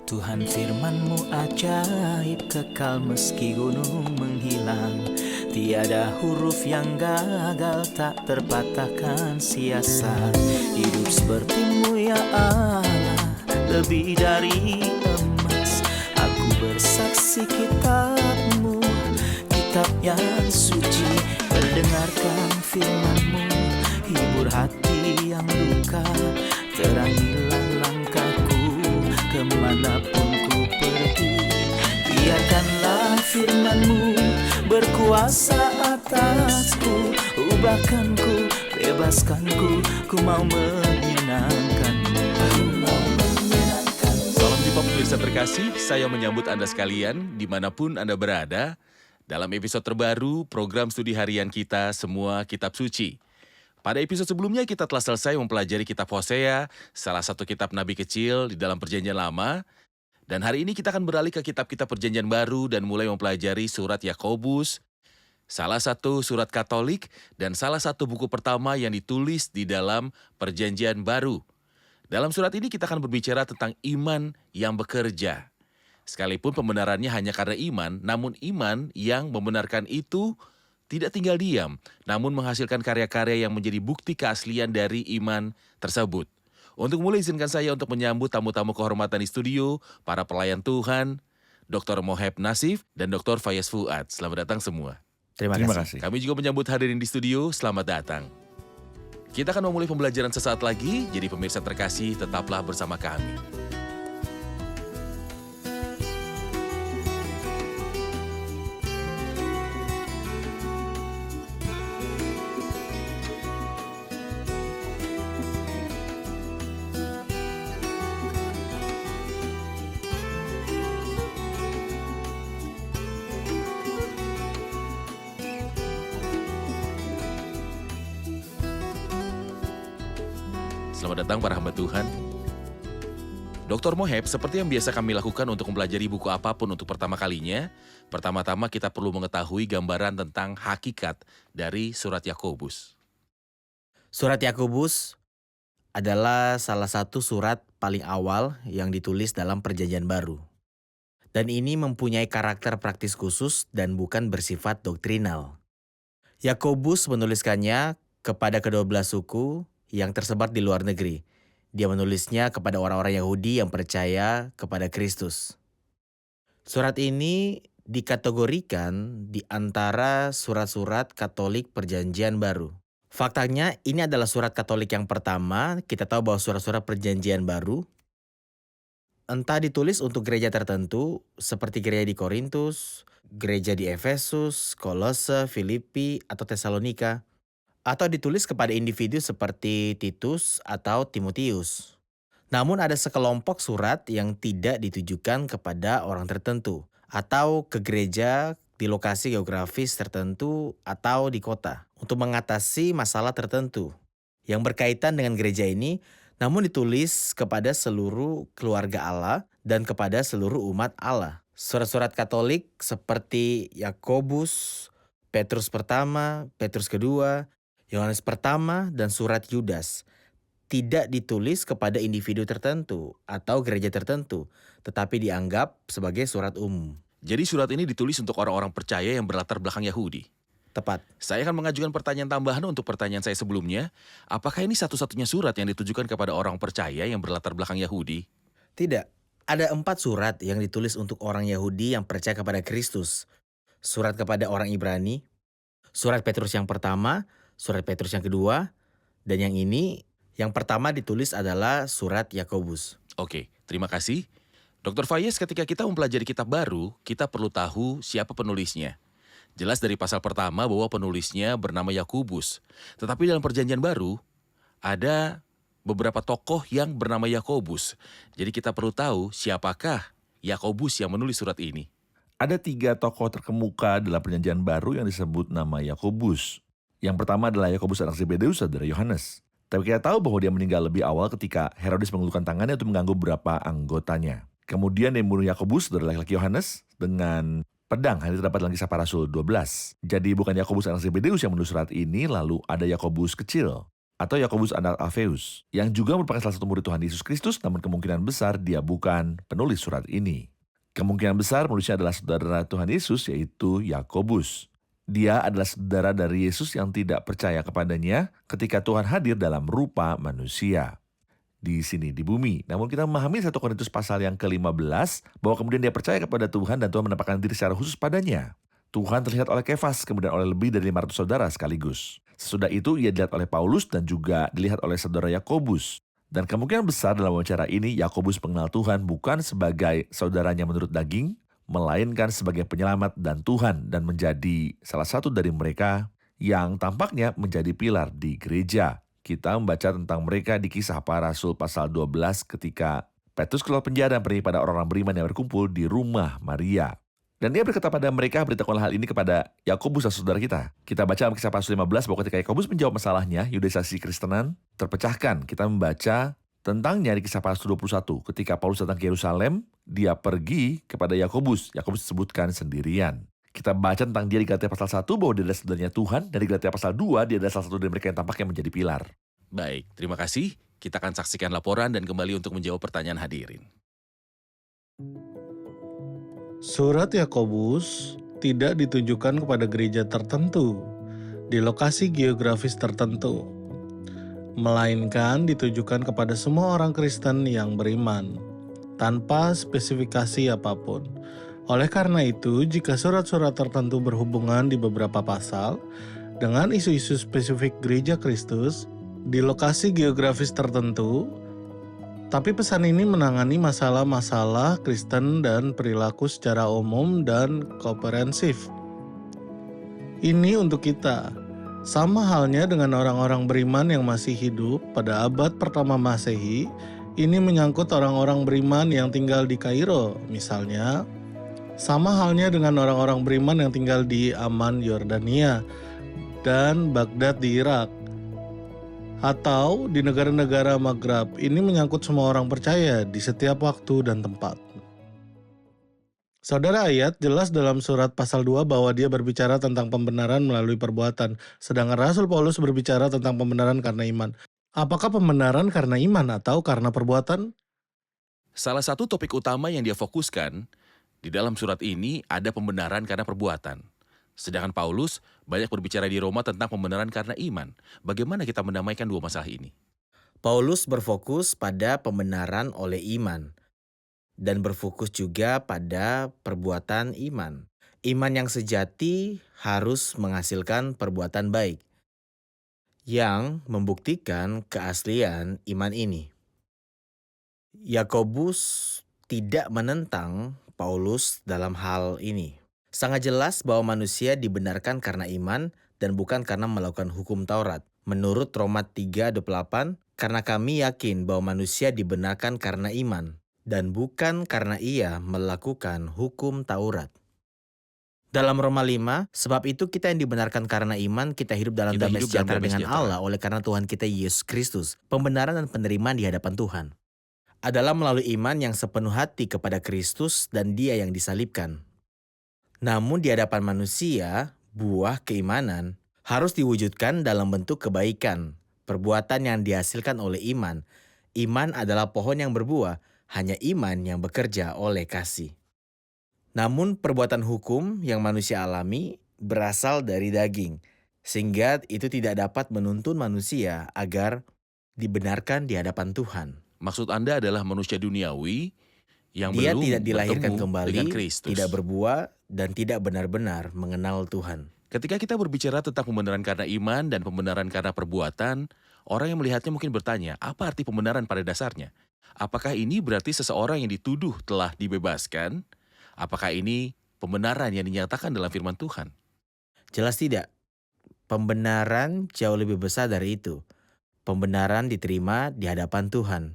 Tuhan firman-Mu ajaib, kekal meski gunung menghilang. Tiada huruf yang gagal, tak terpatahkan siasat. Hidup seperti-Mu ya Allah, lebih dari emas. Aku bersaksi kitab-Mu, kitab yang suci. Mendengarkan firman-Mu, hibur hati yang luka. Terangilah langkahku kemanapun ku pergi. Biarkanlah firman-Mu berkuasa atasku. Ubahkanku, bebaskanku, ku mau menyenangkan-Mu. Salam jumpa pemirsa terkasih, saya menyambut Anda sekalian dimanapun Anda berada dalam episode terbaru program studi harian kita Semua Kitab Suci. Pada episode sebelumnya kita telah selesai mempelajari kitab Hosea, salah satu kitab Nabi kecil di dalam Perjanjian Lama. Dan hari ini kita akan beralih ke kitab-kitab Perjanjian Baru dan mulai mempelajari surat Yakobus, salah satu surat Katolik dan salah satu buku pertama yang ditulis di dalam Perjanjian Baru. Dalam surat ini kita akan berbicara tentang iman yang bekerja. Sekalipun pembenarannya hanya karena iman, namun iman yang membenarkan itu tidak tinggal diam, namun menghasilkan karya-karya yang menjadi bukti keaslian dari iman tersebut. Untuk mulai izinkan saya untuk menyambut tamu-tamu kehormatan di studio, para pelayan Tuhan, Dr. Moheb Nasif dan Dr. Fayez Fuad. Selamat datang semua. Terima kasih. Kami juga menyambut hadirin di studio, selamat datang. Kita akan memulai pembelajaran sesaat lagi, jadi pemirsa terkasih tetaplah bersama kami. Selamat datang para hamba Tuhan. Dr. Moheb, seperti yang biasa kami lakukan untuk mempelajari buku apapun untuk pertama kalinya, pertama-tama kita perlu mengetahui gambaran tentang hakikat dari surat Yakobus. Surat Yakobus adalah salah satu surat paling awal yang ditulis dalam Perjanjian Baru. Dan ini mempunyai karakter praktis khusus dan bukan bersifat doktrinal. Yakobus menuliskannya kepada kedua belas suku yang tersebar di luar negeri. Dia menulisnya kepada orang-orang Yahudi yang percaya kepada Kristus. Surat ini dikategorikan di antara surat-surat Katolik Perjanjian Baru. Faktanya, ini adalah surat Katolik yang pertama. Kita tahu bahwa surat-surat Perjanjian Baru entah ditulis untuk gereja tertentu, seperti gereja di Korintus, gereja di Efesus, Kolose, Filipi, atau Tesalonika, atau ditulis kepada individu seperti Titus atau Timotius. Namun ada sekelompok surat yang tidak ditujukan kepada orang tertentu, atau ke gereja di lokasi geografis tertentu atau di kota, untuk mengatasi masalah tertentu yang berkaitan dengan gereja ini, namun ditulis kepada seluruh keluarga Allah dan kepada seluruh umat Allah. Surat-surat Katolik seperti Yakobus, Petrus pertama, Petrus kedua, Yohanes pertama, dan surat Yudas tidak ditulis kepada individu tertentu atau gereja tertentu, tetapi dianggap sebagai surat umum. Jadi surat ini ditulis untuk orang-orang percaya yang berlatar belakang Yahudi. Tepat. Saya akan mengajukan pertanyaan tambahan untuk pertanyaan saya sebelumnya. Apakah ini satu-satunya surat yang ditujukan kepada orang percaya yang berlatar belakang Yahudi? Tidak. Ada 4 surat yang ditulis untuk orang Yahudi yang percaya kepada Kristus. Surat kepada orang Ibrani, surat Petrus yang pertama, surat Petrus yang kedua, dan yang ini, yang pertama ditulis adalah surat Yakobus. Oke, terima kasih. Dr. Fayez, ketika kita mempelajari kitab baru, kita perlu tahu siapa penulisnya. Jelas dari pasal pertama bahwa penulisnya bernama Yakobus. Tetapi dalam Perjanjian Baru, ada beberapa tokoh yang bernama Yakobus. Jadi kita perlu tahu siapakah Yakobus yang menulis surat ini. Ada 3 tokoh terkemuka dalam Perjanjian Baru yang disebut nama Yakobus. Yang pertama adalah Yakobus anak Zebedeus, saudara Yohanes. Tapi kita tahu bahwa dia meninggal lebih awal ketika Herodes mengelulukan tangannya untuk mengganggu beberapa anggotanya. Kemudian yang membunuh Yakobus adalah laki-laki Yohanes dengan pedang. Hal itu terdapat dalam Kisah Para Rasul 12. Jadi bukan Yakobus anak Zebedeus yang menulis surat ini, lalu ada Yakobus kecil. atau Yakobus anak Alfeus, yang juga merupakan salah satu murid Tuhan Yesus Kristus, namun kemungkinan besar dia bukan penulis surat ini. Kemungkinan besar penulisnya adalah saudara Tuhan Yesus, yaitu Yakobus. Dia adalah saudara dari Yesus yang tidak percaya kepadanya ketika Tuhan hadir dalam rupa manusia di sini di bumi. Namun kita memahami 1 Korintus pasal yang ke-15 bahwa kemudian dia percaya kepada Tuhan dan Tuhan menampakkan diri secara khusus padanya. Tuhan terlihat oleh Kefas, kemudian oleh lebih dari 500 saudara sekaligus. Sesudah itu ia dilihat oleh Paulus dan juga dilihat oleh saudara Yakobus. Dan kemungkinan besar dalam wawancara ini Yakobus mengenal Tuhan bukan sebagai saudaranya menurut daging, melainkan sebagai penyelamat dan Tuhan, dan menjadi salah satu dari mereka yang tampaknya menjadi pilar di gereja. Kita membaca tentang mereka di Kisah Para Rasul pasal 12 ketika Petrus keluar penjara dan pergi pada orang-orang beriman yang berkumpul di rumah Maria. Dan dia berkata pada mereka, beritahukanlah hal ini kepada Yakobus dan saudara kita. Kita baca dalam Kisah Rasul 15 bahwa ketika Yakobus menjawab masalahnya, Yudaisasi Kristenan terpecahkan. Kita membaca tentangnya di Kisah Rasul 21. Ketika Paulus datang ke Yerusalem, dia pergi kepada Yakobus. Yakobus disebutkan sendirian. Kita baca tentang dia di Galatia pasal 1 bahwa dia adalah saudaranya Tuhan. Dan di Galatia pasal 2 dia adalah salah satu dari mereka yang tampaknya menjadi pilar. Baik, terima kasih. Kita akan saksikan laporan dan kembali untuk menjawab pertanyaan hadirin. Surat Yakobus tidak ditujukan kepada gereja tertentu di lokasi geografis tertentu, melainkan ditujukan kepada semua orang Kristen yang beriman, tanpa spesifikasi apapun. Oleh karena itu, jika surat-surat tertentu berhubungan di beberapa pasal dengan isu-isu spesifik gereja Kristus di lokasi geografis tertentu, tapi pesan ini menangani masalah-masalah Kristen dan perilaku secara umum dan komprehensif. Ini untuk kita. Sama halnya dengan orang-orang beriman yang masih hidup pada abad pertama Masehi, ini menyangkut orang-orang beriman yang tinggal di Kairo, misalnya. Sama halnya dengan orang-orang beriman yang tinggal di Amman, Yordania, dan Baghdad di Irak. Atau di negara-negara Maghrib, ini menyangkut semua orang percaya di setiap waktu dan tempat. Saudara, ayat jelas dalam surat pasal 2 bahwa dia berbicara tentang pembenaran melalui perbuatan, sedangkan Rasul Paulus berbicara tentang pembenaran karena iman. Apakah pembenaran karena iman atau karena perbuatan? Salah satu topik utama yang dia fokuskan di dalam surat ini ada pembenaran karena perbuatan. Sedangkan Paulus banyak berbicara di Roma tentang pembenaran karena iman. Bagaimana kita mendamaikan dua masalah ini? Paulus berfokus pada pembenaran oleh iman dan berfokus juga pada perbuatan iman. Iman yang sejati harus menghasilkan perbuatan baik yang membuktikan keaslian iman ini. Yakobus tidak menentang Paulus dalam hal ini. Sangat jelas bahwa manusia dibenarkan karena iman dan bukan karena melakukan hukum Taurat. Menurut Roma 3:28, karena kami yakin bahwa manusia dibenarkan karena iman dan bukan karena ia melakukan hukum Taurat. Dalam Roma 5, sebab itu kita yang dibenarkan karena iman, kita hidup dalam damai sejahtera dengan Allah oleh karena Tuhan kita Yesus Kristus. Pembenaran dan penerimaan di hadapan Tuhan adalah melalui iman yang sepenuh hati kepada Kristus dan Dia yang disalibkan. Namun di hadapan manusia, buah keimanan harus diwujudkan dalam bentuk kebaikan, perbuatan yang dihasilkan oleh iman. Iman adalah pohon yang berbuah, hanya iman yang bekerja oleh kasih. Namun perbuatan hukum yang manusia alami berasal dari daging, sehingga itu tidak dapat menuntun manusia agar dibenarkan di hadapan Tuhan. Maksud Anda adalah manusia duniawi yang Dia belum tidak dilahirkan bertemu kembali, dengan Kristus. tidak berbuah, dan tidak benar-benar mengenal Tuhan. Ketika kita berbicara tentang pembenaran karena iman dan pembenaran karena perbuatan, orang yang melihatnya mungkin bertanya, apa arti pembenaran pada dasarnya? Apakah ini berarti seseorang yang dituduh telah dibebaskan? Apakah ini pembenaran yang dinyatakan dalam firman Tuhan? Jelas tidak. Pembenaran jauh lebih besar dari itu. Pembenaran diterima di hadapan Tuhan.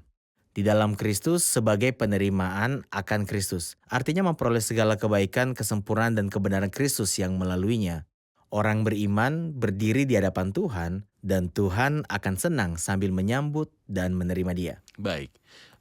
Di dalam Kristus sebagai penerimaan akan Kristus. Artinya memperoleh segala kebaikan, kesempurnaan, dan kebenaran Kristus yang melaluinya. Orang beriman berdiri di hadapan Tuhan, dan Tuhan akan senang sambil menyambut dan menerima dia. Baik.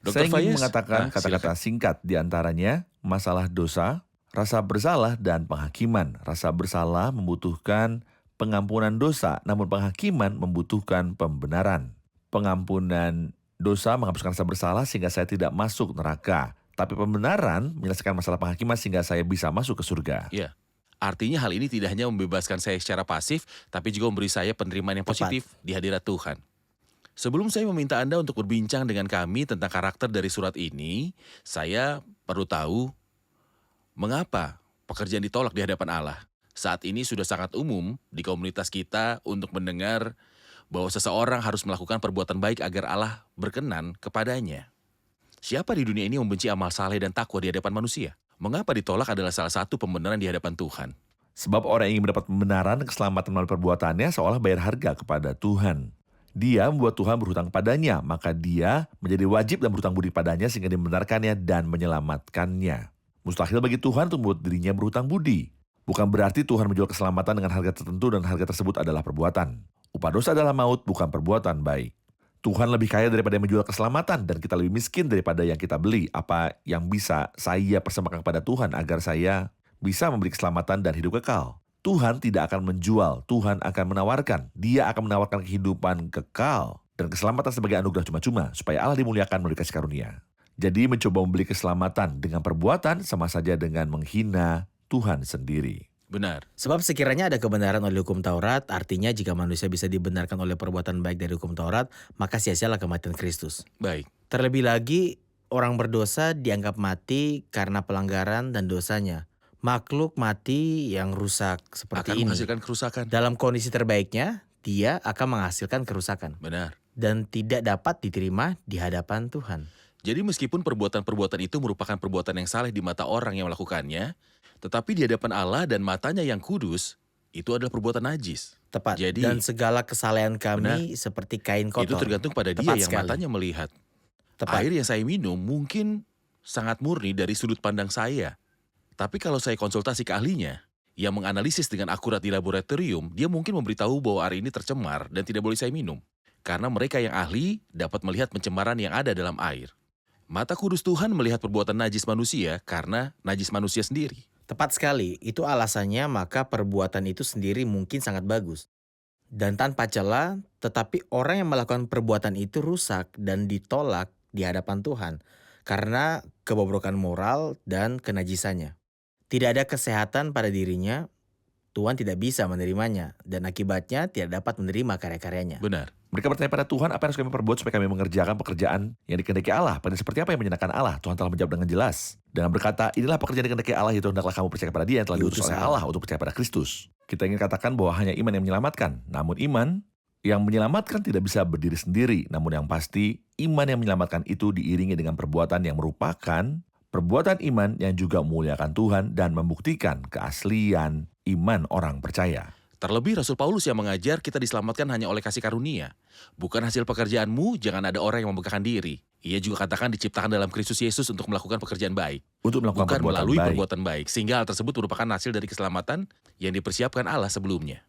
Saya Dr. ingin Faiz, mengatakan kata-kata silakan. singkat di antaranya masalah dosa, rasa bersalah, dan penghakiman. Rasa bersalah membutuhkan pengampunan dosa, namun penghakiman membutuhkan pembenaran. Pengampunan dosa menghapuskan rasa bersalah sehingga saya tidak masuk neraka. Tapi pembenaran menyelesaikan masalah penghakiman sehingga saya bisa masuk ke surga. Ya, artinya hal ini tidak hanya membebaskan saya secara pasif, tapi juga memberi saya penerimaan yang positif di hadirat Tuhan. Sebelum saya meminta Anda untuk berbincang dengan kami tentang karakter dari surat ini, saya perlu tahu mengapa pekerjaan ditolak di hadapan Allah. Saat ini sudah sangat umum di komunitas kita untuk mendengar bahwa seseorang harus melakukan perbuatan baik agar Allah berkenan kepadanya. Siapa di dunia ini membenci amal saleh dan takwa di hadapan manusia? Mengapa ditolak adalah salah satu pembenaran di hadapan Tuhan. Sebab orang yang ingin mendapat pembenaran dan keselamatan melalui perbuatannya seolah bayar harga kepada Tuhan. Dia membuat Tuhan berhutang padanya, maka dia menjadi wajib dan berhutang budi padanya sehingga membenarkannya dan menyelamatkannya. Mustahil bagi Tuhan untuk membuat dirinya berhutang budi. Bukan berarti Tuhan menjual keselamatan dengan harga tertentu dan harga tersebut adalah perbuatan. Upah dosa adalah maut, bukan perbuatan baik. Tuhan lebih kaya daripada yang menjual keselamatan dan kita lebih miskin daripada yang kita beli. Apa yang bisa saya persembahkan kepada Tuhan agar saya bisa memberi keselamatan dan hidup kekal? Tuhan tidak akan menjual, Tuhan akan menawarkan. Dia akan menawarkan kehidupan kekal dan keselamatan sebagai anugerah cuma-cuma supaya Allah dimuliakan melalui kasih karunia. Jadi mencoba membeli keselamatan dengan perbuatan sama saja dengan menghina Tuhan sendiri. Benar. Sebab sekiranya ada kebenaran oleh hukum Taurat, artinya jika manusia bisa dibenarkan oleh perbuatan baik dari hukum Taurat, maka sia-sialah kematian Kristus. Baik. Terlebih lagi, orang berdosa dianggap mati karena pelanggaran dan dosanya. Makhluk mati yang rusak seperti Akan ini, menghasilkan kerusakan. dalam kondisi terbaiknya, dia akan menghasilkan kerusakan Benar. dan tidak dapat diterima di hadapan Tuhan. Jadi meskipun perbuatan-perbuatan itu merupakan perbuatan yang salah di mata orang yang melakukannya, tetapi di hadapan Allah dan matanya yang kudus, itu adalah perbuatan najis. Tepat. Jadi, Dan segala kesalehan kami seperti kain kotor. itu tergantung pada dia Tepat yang sekali. matanya melihat. Tepat. Air yang saya minum mungkin sangat murni dari sudut pandang saya. Tapi kalau saya konsultasi ke ahlinya, yang menganalisis dengan akurat di laboratorium, dia mungkin memberitahu bahwa air ini tercemar dan tidak boleh saya minum. Karena mereka yang ahli dapat melihat pencemaran yang ada dalam air. Mata kudus Tuhan melihat perbuatan najis manusia karena najis manusia sendiri. Tepat sekali, itu alasannya maka perbuatan itu sendiri mungkin sangat bagus. Dan tanpa celah, tetapi orang yang melakukan perbuatan itu rusak dan ditolak di hadapan Tuhan karena kebobrokan moral dan kenajisannya. Tidak ada kesehatan pada dirinya, Tuhan tidak bisa menerimanya dan akibatnya tidak dapat menerima karya-karyanya. Benar. Mereka bertanya pada Tuhan, apa yang harus kami perbuat supaya kami mengerjakan pekerjaan yang dikehendaki Allah? Pada seperti apa yang menyenangkan Allah? Tuhan telah menjawab dengan jelas. Dengan berkata, inilah pekerjaan yang dikehendaki Allah, yaitu hendaklah kamu percaya kepada Dia yang telah diutus oleh Allah untuk percaya pada Kristus. Kita ingin katakan bahwa hanya iman yang menyelamatkan. Namun iman yang menyelamatkan tidak bisa berdiri sendiri. Namun yang pasti, iman yang menyelamatkan itu diiringi dengan perbuatan yang merupakan perbuatan iman yang juga memuliakan Tuhan dan membuktikan keaslian iman orang percaya. Terlebih Rasul Paulus yang mengajar kita diselamatkan hanya oleh kasih karunia. Bukan hasil pekerjaanmu, jangan ada orang yang membanggakan diri. Ia juga katakan diciptakan dalam Kristus Yesus untuk melakukan pekerjaan baik. Untuk melakukan Bukan perbuatan melalui baik. perbuatan baik. Sehingga hal tersebut merupakan hasil dari keselamatan yang dipersiapkan Allah sebelumnya.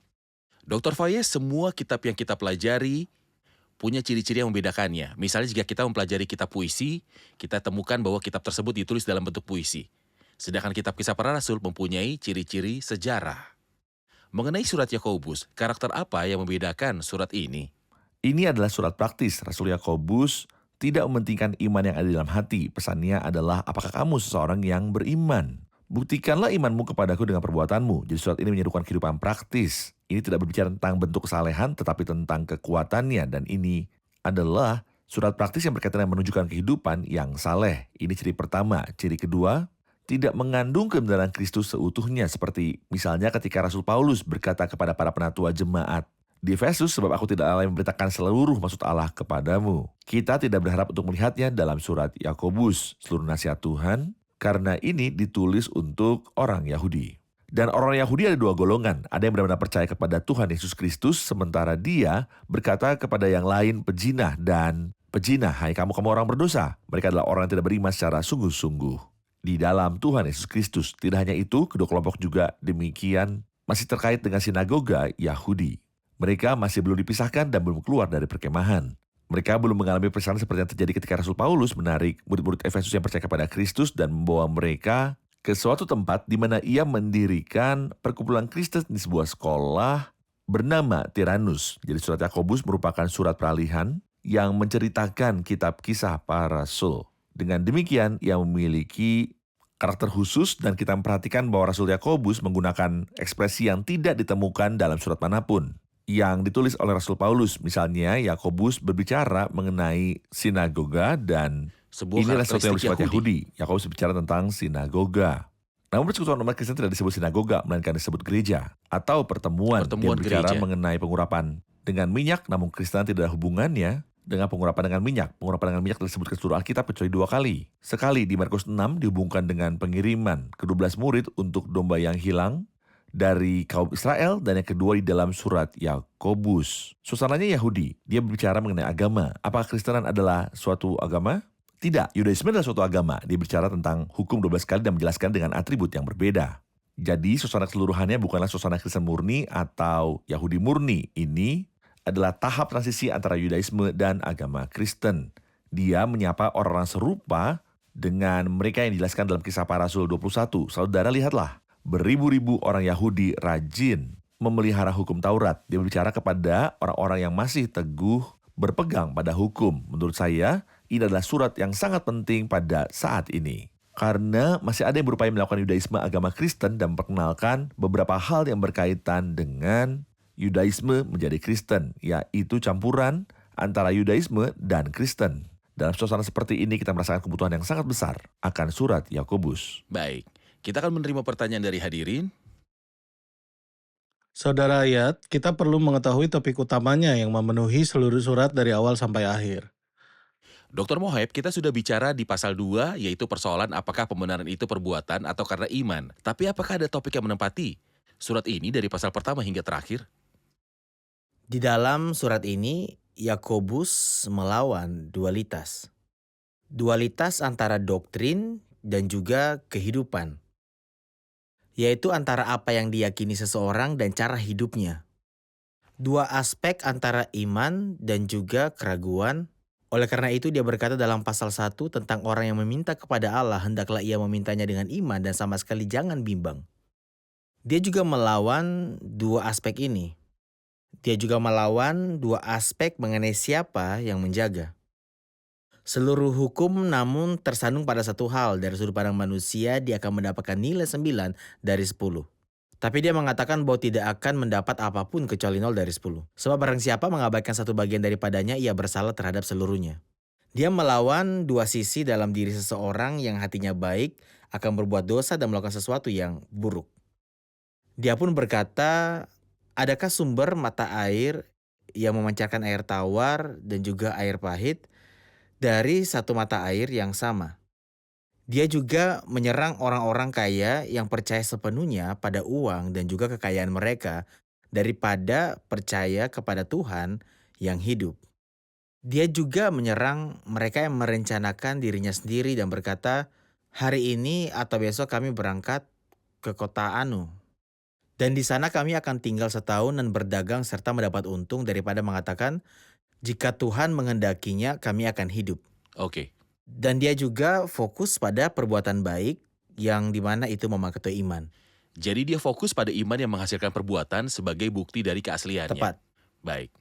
Dr. Fayez, semua kitab yang kita pelajari punya ciri-ciri yang membedakannya. Misalnya jika kita mempelajari kitab puisi, kita temukan bahwa kitab tersebut ditulis dalam bentuk puisi. Sedangkan kitab Kisah Para Rasul mempunyai ciri-ciri sejarah. Mengenai surat Yakobus, karakter apa yang membedakan surat ini? Ini adalah surat praktis. Rasul Yakobus tidak mementingkan iman yang ada di dalam hati. Pesannya adalah, apakah kamu seseorang yang beriman? Buktikanlah imanmu kepadaku dengan perbuatanmu. Jadi surat ini menyerukan kehidupan praktis. Ini tidak berbicara tentang bentuk kesalehan, tetapi tentang kekuatannya. Dan ini adalah surat praktis yang berkaitan dengan menunjukkan kehidupan yang saleh. Ini ciri pertama. Ciri kedua, tidak mengandung kebenaran Kristus seutuhnya. Seperti misalnya ketika Rasul Paulus berkata kepada para penatua jemaat di Efesus, sebab aku tidak lalai memberitakan seluruh maksud Allah kepadamu. Kita tidak berharap untuk melihatnya dalam surat Yakobus, seluruh nasihat Tuhan, karena ini ditulis untuk orang Yahudi. Dan orang Yahudi ada dua golongan. Ada yang benar-benar percaya kepada Tuhan Yesus Kristus, sementara dia berkata kepada yang lain pejinah dan pejinah, hai kamu orang berdosa. Mereka adalah orang yang tidak beriman secara sungguh-sungguh di dalam Tuhan Yesus Kristus. Tidak hanya itu, kedua kelompok juga demikian masih terkait dengan sinagoga Yahudi. Mereka masih belum dipisahkan dan belum keluar dari perkemahan. Mereka belum mengalami perasaan seperti yang terjadi ketika Rasul Paulus menarik murid-murid Efesus yang percaya kepada Kristus dan membawa mereka ke suatu tempat di mana ia mendirikan perkumpulan Kristen di sebuah sekolah bernama Tyrannus. Jadi surat Yakobus merupakan surat peralihan yang menceritakan kitab kisah para rasul. Dengan demikian, ia memiliki karakter khusus dan kita memperhatikan bahwa Rasul Yakobus menggunakan ekspresi yang tidak ditemukan dalam surat manapun yang ditulis oleh Rasul Paulus. Misalnya, Yakobus berbicara mengenai sinagoga dan Sebuah inilah sesuatu yang karakteristik bersifat Yahudi. Yakobus berbicara tentang sinagoga. Namun persekutuan umat Kristen tidak disebut sinagoga, melainkan disebut gereja atau pertemuan. Dia berbicara gereja. mengenai pengurapan dengan minyak, namun Kristen tidak ada hubungannya dengan pengurapan dengan minyak. Pengurapan dengan minyak telah disebutkan seluruh Alkitab kecuali 2 kali. Sekali di Markus 6 dihubungkan dengan pengiriman ke-12 murid untuk domba yang hilang dari kaum Israel, dan yang kedua di dalam surat Yakobus. Suasananya Yahudi, dia berbicara mengenai agama. Apakah Kristenan adalah suatu agama? Tidak, Yudaisme adalah suatu agama. Dia bicara tentang hukum 12 kali dan menjelaskan dengan atribut yang berbeda. Jadi suasana keseluruhannya bukanlah suasana Kristen murni atau Yahudi murni. Ini adalah tahap transisi antara Yudaisme dan agama Kristen. Dia menyapa orang-orang serupa dengan mereka yang dijelaskan dalam Kisah Para Rasul 21. Saudara lihatlah, beribu-ribu orang Yahudi rajin memelihara hukum Taurat. Dia berbicara kepada orang-orang yang masih teguh berpegang pada hukum. Menurut saya, ini adalah surat yang sangat penting pada saat ini. Karena masih ada yang berupaya melakukan Yudaisme agama Kristen dan memperkenalkan beberapa hal yang berkaitan dengan Yudaisme menjadi Kristen, yaitu campuran antara Yudaisme dan Kristen. Dalam suasana seperti ini kita merasakan kebutuhan yang sangat besar akan surat Yakobus. Baik, kita akan menerima pertanyaan dari hadirin. Saudara Ayat, kita perlu mengetahui topik utamanya yang memenuhi seluruh surat dari awal sampai akhir. Dr. Moheb, kita sudah bicara di pasal 2, yaitu persoalan apakah pembenaran itu perbuatan atau karena iman. Tapi apakah ada topik yang menempati surat ini dari pasal pertama hingga terakhir? Di dalam surat ini, Yakobus melawan dualitas. Dualitas antara doktrin dan juga kehidupan. Yaitu antara apa yang diyakini seseorang dan cara hidupnya. Dua aspek antara iman dan juga keraguan. Oleh karena itu dia berkata dalam pasal 1 tentang orang yang meminta kepada Allah, hendaklah ia memintanya dengan iman dan sama sekali jangan bimbang. Dia juga melawan dua aspek ini. Dia juga melawan dua aspek mengenai siapa yang menjaga. Seluruh hukum namun tersandung pada satu hal, dari sudut pandang manusia dia akan mendapatkan nilai 9 dari 10. Tapi dia mengatakan bahwa tidak akan mendapat apapun kecuali 0 dari 10. Sebab barang siapa mengabaikan satu bagian daripadanya, ia bersalah terhadap seluruhnya. Dia melawan dua sisi dalam diri seseorang yang hatinya baik akan berbuat dosa dan melakukan sesuatu yang buruk. Dia pun berkata, adakah sumber mata air yang memancarkan air tawar dan juga air pahit dari satu mata air yang sama? Dia juga menyerang orang-orang kaya yang percaya sepenuhnya pada uang dan juga kekayaan mereka daripada percaya kepada Tuhan yang hidup. Dia juga menyerang mereka yang merencanakan dirinya sendiri dan berkata, hari ini atau besok kami berangkat ke kota Anu. Dan di sana kami akan tinggal setahun dan berdagang serta mendapat untung daripada mengatakan, jika Tuhan menghendakinya kami akan hidup. Oke. Dan dia juga fokus pada perbuatan baik yang dimana itu memakai iman. Jadi dia fokus pada iman yang menghasilkan perbuatan sebagai bukti dari keasliannya. Tepat. Baik.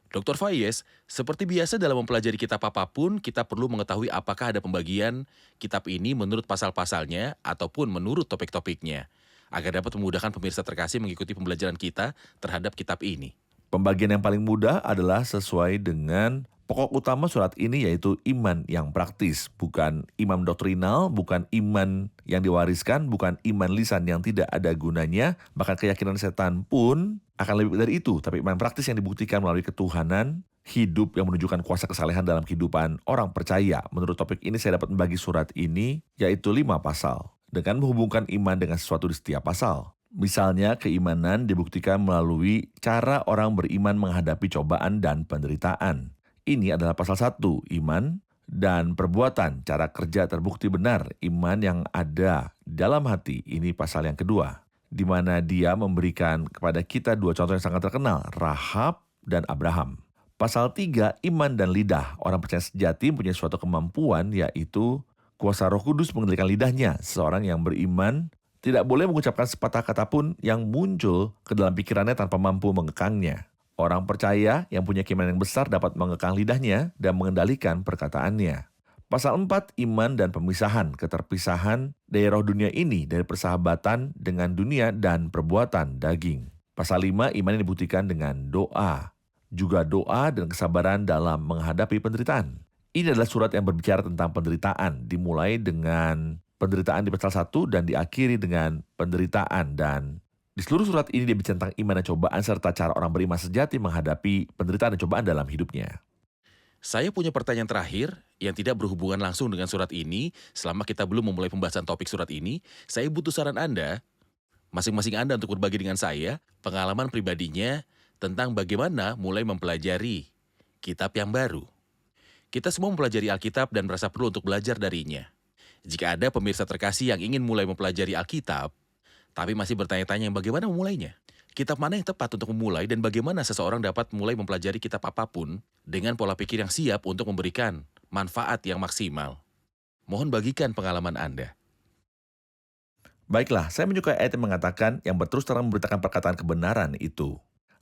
Dr. Fayez, seperti biasa dalam mempelajari kitab apapun, kita perlu mengetahui apakah ada pembagian kitab ini menurut pasal-pasalnya ataupun menurut topik-topiknya, agar dapat memudahkan pemirsa terkasih mengikuti pembelajaran kita terhadap kitab ini. Pembagian yang paling mudah adalah sesuai dengan pokok utama surat ini, yaitu iman yang praktis. Bukan iman doktrinal, bukan iman yang diwariskan, bukan iman lisan yang tidak ada gunanya. Bahkan keyakinan setan pun akan lebih dari itu. Tapi iman praktis yang dibuktikan melalui ketuhanan, hidup yang menunjukkan kuasa kesalehan dalam kehidupan orang percaya. Menurut topik ini saya dapat membagi surat ini, yaitu 5 pasal. Dengan menghubungkan iman dengan sesuatu di setiap pasal. Misalnya, keimanan dibuktikan melalui cara orang beriman menghadapi cobaan dan penderitaan. Ini adalah pasal 1, iman dan perbuatan, cara kerja terbukti benar, iman yang ada dalam hati. Ini pasal yang kedua, di mana dia memberikan kepada kita 2 contoh yang sangat terkenal, Rahab dan Abraham. Pasal 3, iman dan lidah. Orang percaya sejati mempunyai suatu kemampuan, yaitu kuasa Roh Kudus mengendalikan lidahnya. Seseorang yang beriman Tidak boleh mengucapkan sepatah kata pun yang muncul ke dalam pikirannya tanpa mampu mengekangnya. Orang percaya yang punya keimanan yang besar dapat mengekang lidahnya dan mengendalikan perkataannya. Pasal 4, iman dan pemisahan, keterpisahan dari roh dunia ini dari persahabatan dengan dunia dan perbuatan daging. Pasal 5, iman yang dibuktikan dengan doa. Juga doa dan kesabaran dalam menghadapi penderitaan. Ini adalah surat yang berbicara tentang penderitaan, dimulai dengan penderitaan di pasal 1 dan diakhiri dengan penderitaan. Dan di seluruh surat ini dia bicara tentang iman dan cobaan serta cara orang beriman sejati menghadapi penderitaan dan cobaan dalam hidupnya. Saya punya pertanyaan terakhir yang tidak berhubungan langsung dengan surat ini. Selama kita belum memulai pembahasan topik surat ini, saya butuh saran Anda, masing-masing Anda untuk berbagi dengan saya pengalaman pribadinya tentang bagaimana mulai mempelajari kitab yang baru. Kita semua mempelajari Alkitab dan merasa perlu untuk belajar darinya. Jika ada pemirsa terkasih yang ingin mulai mempelajari Alkitab, tapi masih bertanya-tanya bagaimana memulainya, kitab mana yang tepat untuk memulai dan bagaimana seseorang dapat mulai mempelajari kitab apapun dengan pola pikir yang siap untuk memberikan manfaat yang maksimal. Mohon bagikan pengalaman Anda. Baiklah, saya menyukai ayat yang mengatakan yang berterus terang memberitakan perkataan kebenaran itu.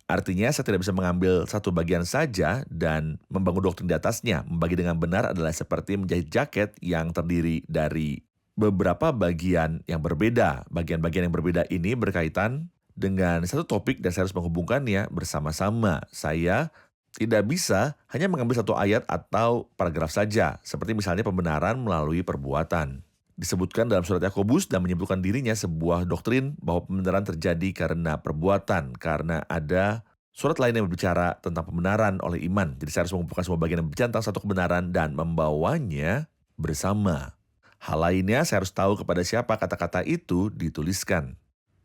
Artinya saya tidak bisa mengambil satu bagian saja dan membangun doktrin di atasnya. Membagi dengan benar adalah seperti menjahit jaket yang terdiri dari beberapa bagian yang berbeda. Bagian-bagian yang berbeda ini berkaitan dengan satu topik dan saya harus menghubungkannya bersama-sama. Saya tidak bisa hanya mengambil satu ayat atau paragraf saja, seperti misalnya pembenaran melalui perbuatan. Disebutkan dalam surat Yakobus dan menyebutkan dirinya sebuah doktrin bahwa pembenaran terjadi karena perbuatan, karena ada surat lain yang berbicara tentang pembenaran oleh iman. Jadi saya harus mengumpulkan semua bagian yang berbicara tentang satu kebenaran dan membawanya bersama. Hal lainnya saya harus tahu kepada siapa kata-kata itu dituliskan.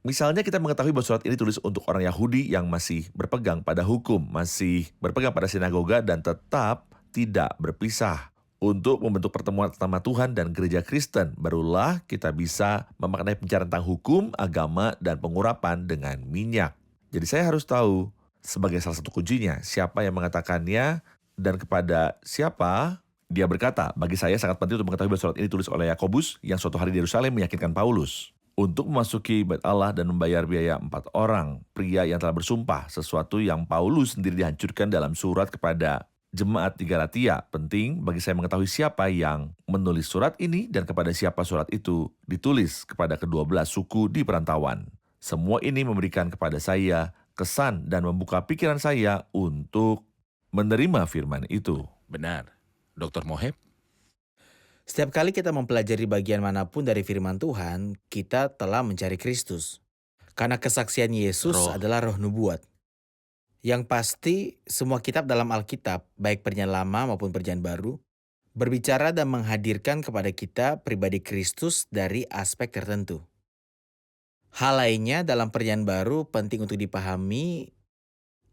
Misalnya kita mengetahui bahwa surat ini tulis untuk orang Yahudi yang masih berpegang pada hukum, masih berpegang pada sinagoga dan tetap tidak berpisah. Untuk membentuk pertemuan pertama Tuhan dan gereja Kristen, barulah kita bisa memaknai pembicaraan tentang hukum, agama, dan pengurapan dengan minyak. Jadi saya harus tahu sebagai salah satu kuncinya siapa yang mengatakannya dan kepada siapa dia berkata. Bagi saya sangat penting untuk mengetahui bahwa surat ini ditulis oleh Yakobus yang suatu hari di Yerusalem meyakinkan Paulus untuk memasuki bait Allah dan membayar biaya 4 orang pria yang telah bersumpah, sesuatu yang Paulus sendiri dihancurkan dalam surat kepada jemaat di Galatia. Penting bagi saya mengetahui siapa yang menulis surat ini dan kepada siapa surat itu ditulis, kepada ke-12 suku di perantauan. Semua ini memberikan kepada saya kesan dan membuka pikiran saya untuk menerima firman itu. Benar. Dr. Moheb? Setiap kali kita mempelajari bagian manapun dari firman Tuhan, kita telah mencari Kristus. Karena kesaksian Yesus adalah roh nubuat. Yang pasti, semua kitab dalam Alkitab, baik Perjanjian Lama maupun Perjanjian Baru, berbicara dan menghadirkan kepada kita pribadi Kristus dari aspek tertentu. Hal lainnya dalam Perjanjian Baru penting untuk dipahami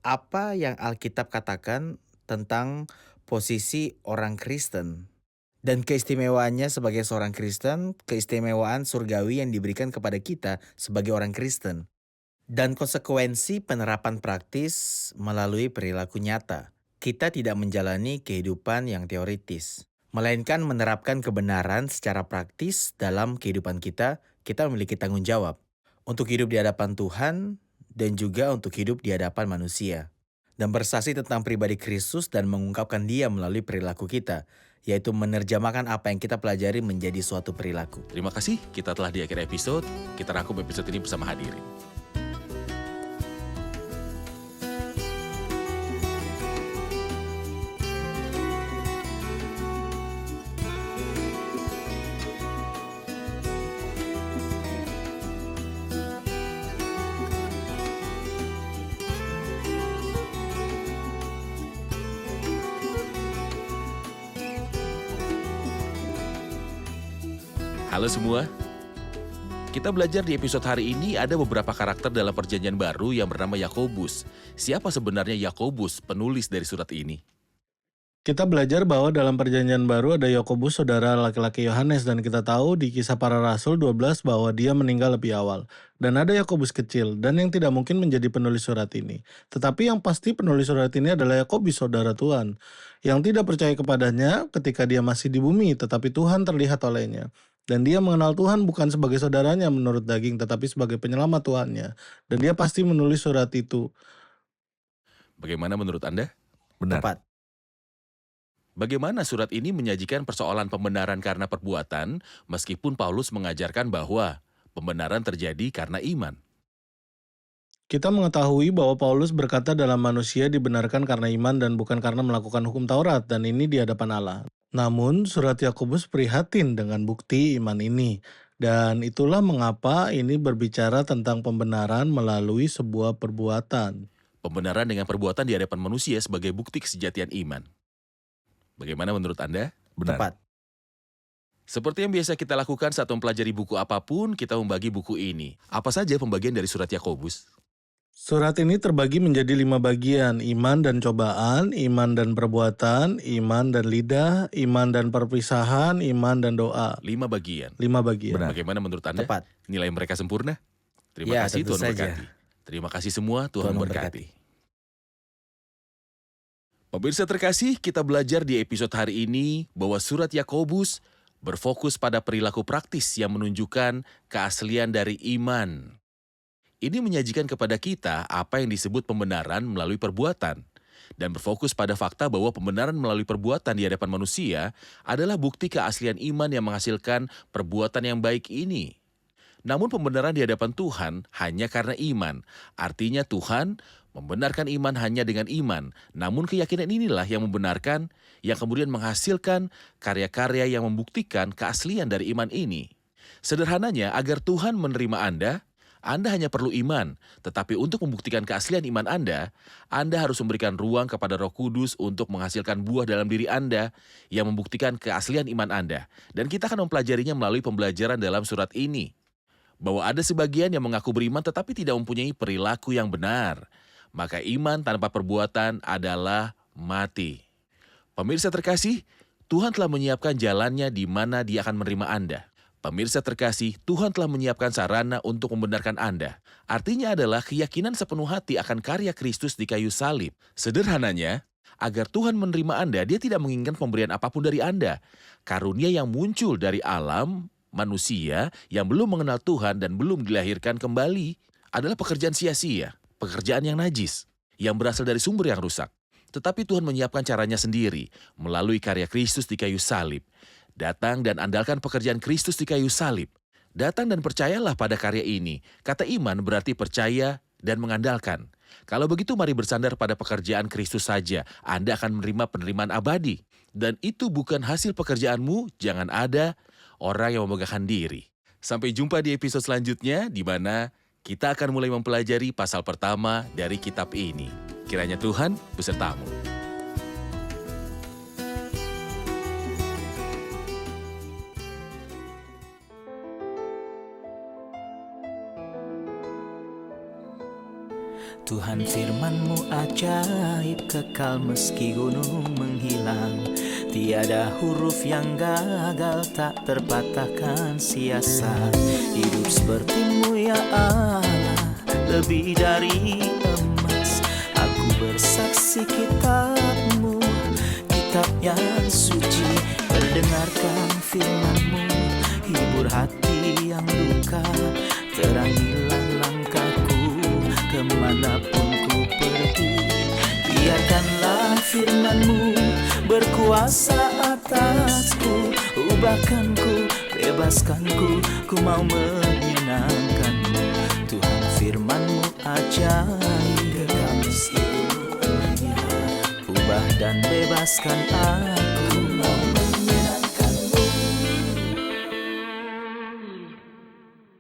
apa yang Alkitab katakan tentang posisi orang Kristen. Dan keistimewaannya sebagai seorang Kristen, keistimewaan surgawi yang diberikan kepada kita sebagai orang Kristen. Dan konsekuensi penerapan praktis melalui perilaku nyata. Kita tidak menjalani kehidupan yang teoritis, melainkan menerapkan kebenaran secara praktis dalam kehidupan kita. Kita memiliki tanggung jawab untuk hidup di hadapan Tuhan dan juga untuk hidup di hadapan manusia. Dan bersaksi tentang pribadi Kristus dan mengungkapkan Dia melalui perilaku kita, yaitu menerjemahkan apa yang kita pelajari menjadi suatu perilaku. Terima kasih, kita telah di akhir episode. Kita rangkum episode ini bersama hadirin. Halo semua, kita belajar di episode hari ini ada beberapa karakter dalam Perjanjian Baru yang bernama Yakobus. Siapa sebenarnya Yakobus, penulis dari surat ini? Kita belajar bahwa dalam Perjanjian Baru ada Yakobus, saudara laki-laki Yohanes, dan kita tahu di Kisah Para Rasul 12 bahwa dia meninggal lebih awal. Dan ada Yakobus kecil, dan yang tidak mungkin menjadi penulis surat ini. Tetapi yang pasti penulis surat ini adalah Yakobus, saudara Tuhan, yang tidak percaya kepadanya ketika dia masih di bumi, tetapi Tuhan terlihat olehnya. Dan dia mengenal Tuhan bukan sebagai saudaranya menurut daging, tetapi sebagai penyelamat Tuhannya. Dan dia pasti menulis surat itu. Bagaimana menurut Anda? Benar. Tepat. Bagaimana surat ini menyajikan persoalan pembenaran karena perbuatan, meskipun Paulus mengajarkan bahwa pembenaran terjadi karena iman? Kita mengetahui bahwa Paulus berkata dalam manusia dibenarkan karena iman dan bukan karena melakukan hukum Taurat, dan ini di hadapan Allah. Namun, surat Yakobus prihatin dengan bukti iman ini. Dan itulah mengapa ini berbicara tentang pembenaran melalui sebuah perbuatan. Pembenaran dengan perbuatan di hadapan manusia sebagai bukti kesejatian iman. Bagaimana menurut Anda? Benar. Tepat. Seperti yang biasa kita lakukan saat mempelajari buku apapun, kita membagi buku ini. Apa saja pembagian dari surat Yakobus? Surat ini terbagi menjadi 5 bagian, iman dan cobaan, iman dan perbuatan, iman dan lidah, iman dan perpisahan, iman dan doa. 5 bagian. 5 bagian. Benar. Bagaimana menurut Anda? Tepat. Nilai mereka sempurna? Terima Ya, kasih, tentu Tuhan saja. memberkati. Terima kasih semua, Tuhan Tuhan memberkati. Pemirsa terkasih, kita belajar di episode hari ini bahwa surat Yakobus berfokus pada perilaku praktis yang menunjukkan keaslian dari iman. Ini menyajikan kepada kita apa yang disebut pembenaran melalui perbuatan, dan berfokus pada fakta bahwa pembenaran melalui perbuatan di hadapan manusia adalah bukti keaslian iman yang menghasilkan perbuatan yang baik ini. Namun pembenaran di hadapan Tuhan hanya karena iman. Artinya Tuhan membenarkan iman hanya dengan iman. Namun keyakinan inilah yang membenarkan, yang kemudian menghasilkan karya-karya yang membuktikan keaslian dari iman ini. Sederhananya, agar Tuhan menerima Anda hanya perlu iman. Tetapi untuk membuktikan keaslian iman Anda harus memberikan ruang kepada Roh Kudus untuk menghasilkan buah dalam diri Anda yang membuktikan keaslian iman Anda. Dan kita akan mempelajarinya melalui pembelajaran dalam surat ini. Bahwa ada sebagian yang mengaku beriman tetapi tidak mempunyai perilaku yang benar. Maka iman tanpa perbuatan adalah mati. Pemirsa terkasih, Tuhan telah menyiapkan jalannya di mana Dia akan menerima Anda. Pemirsa terkasih, Tuhan telah menyiapkan sarana untuk membenarkan Anda. Artinya adalah keyakinan sepenuh hati akan karya Kristus di kayu salib. Sederhananya, agar Tuhan menerima Anda, Dia tidak menginginkan pemberian apapun dari Anda. Karunia yang muncul dari alam manusia yang belum mengenal Tuhan dan belum dilahirkan kembali adalah pekerjaan sia-sia, pekerjaan yang najis, yang berasal dari sumber yang rusak. Tetapi Tuhan menyiapkan caranya sendiri melalui karya Kristus di kayu salib. Datang dan andalkan pekerjaan Kristus di kayu salib. Datang dan percayalah pada karya ini. Kata iman berarti percaya dan mengandalkan. Kalau begitu mari bersandar pada pekerjaan Kristus saja. Anda akan menerima penerimaan abadi. Dan itu bukan hasil pekerjaanmu, jangan ada orang yang memegahkan diri. Sampai jumpa di episode selanjutnya di mana kita akan mulai mempelajari pasal pertama dari kitab ini. Kiranya Tuhan besertamu. Tuhan firman-Mu ajaib, kekal meski gunung menghilang. Tiada huruf yang gagal, tak terpatahkan sia-sia. Hidup seperti-Mu ya Allah, lebih dari emas. Aku bersaksi kitab-Mu, kitab yang suci. Mendengarkan firman-Mu, hibur hati yang duka. Terangilah langkahku kemanapun ku pergi. Biarkanlah firman-Mu berkuasa atasku. Ubahkanku, bebaskanku, ku mau menyenangkan-Mu. Tuhan firman-Mu ajaib, ubah dan bebaskan aku.